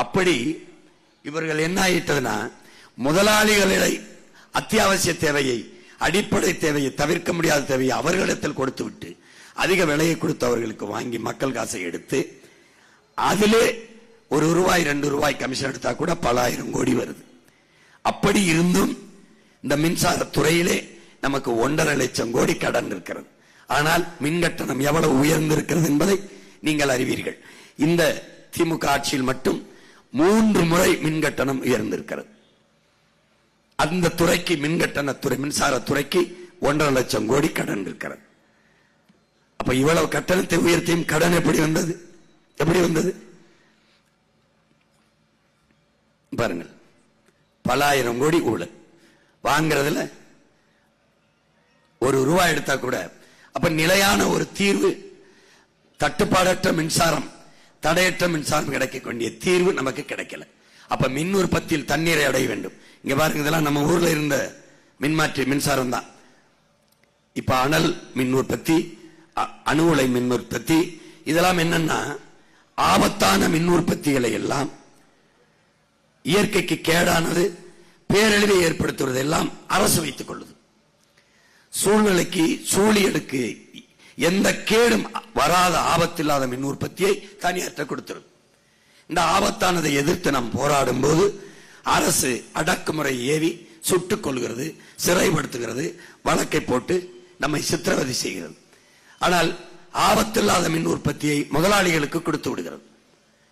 அப்படி இவர்கள் என்ன ஆயிட்டதுன்னா, முதலாளிகளை அத்தியாவசிய தேவையை, அடிப்படை தேவையை, தவிர்க்க முடியாத தேவையை அவர்களிடத்தில் கொடுத்து விட்டு அதிக விலையை கொடுத்து அவர்களுக்கு வாங்கி மக்கள் காசை எடுத்து அதிலே ₹1 ₹2 கமிஷன் எடுத்தா கூட பல ஆயிரம் கோடி வருது. அப்படி இருந்தும் இந்த மின்சாரத்துறையிலே நமக்கு 1.5 லட்சம் கோடி கடன் இருக்கிறது. ஆனால் மின் கட்டணம் எவ்வளவு உயர்ந்திருக்கிறது என்பதை நீங்கள் அறிவீர்கள். இந்த திமுக ஆட்சியில் மட்டும் 3 முறை மின் கட்டணம் உயர்ந்திருக்கிறது. அந்த துறைக்கு, மின்கட்டணத்துறை, மின்சாரத்துறைக்கு 1.5 லட்சம் கோடி கடன் இருக்கிறது. அப்ப இவ்வளவு கட்டணத்தை உயர்த்தியும் கடன் எப்படி வந்தது? எப்படி வந்தது பாருங்கள். பல ஆயிரம் கோடி ஊழல். வாங்கிறதுல ₹1 எடுத்தா கூட. அப்ப நிலையான ஒரு தீர்வு, தட்டுப்பாடற்ற மின்சாரம், தடையற்ற மின்சாரம் கிடைக்க வேண்டிய தீர்வு நமக்கு கிடைக்கல. அப்ப மின் உற்பத்தியில் தண்ணீரை அடைய வேண்டும். இங்க பாருங்க, இதெல்லாம் நம்ம ஊர்ல இருந்த மின்மாற்றி மின்சாரம் தான். இப்ப அனல் மின் உற்பத்தி, அணு உலை மின் உற்பத்தி, இதெல்லாம் என்னன்னா ஆபத்தான மின் உற்பத்திகளை எல்லாம், இயற்கைக்கு கேடானது, பேரழிவை ஏற்படுத்துவது எல்லாம் அரசு வைத்துக் கொள்ளுது. சூழ்நிலைக்கு, சூழியலுக்கு எந்த கேடும் வராத, ஆபத்தில்லாத மின் உற்பத்தியை தனியாற்ற கொடுத்திருக்கும். இந்த ஆபத்தானதை எதிர்த்து நாம் போராடும் போது அரசு அடக்குமுறை ஏவி சுட்டுக் கொள்கிறது, சிறைப்படுத்துகிறது, வழக்கை போட்டு நம்மை சித்திரவதை செய்கிறது. ஆனால் ஆபத்தில்லாத மின் உற்பத்தியை முதலாளிகளுக்கு கொடுத்து விடுகிறது.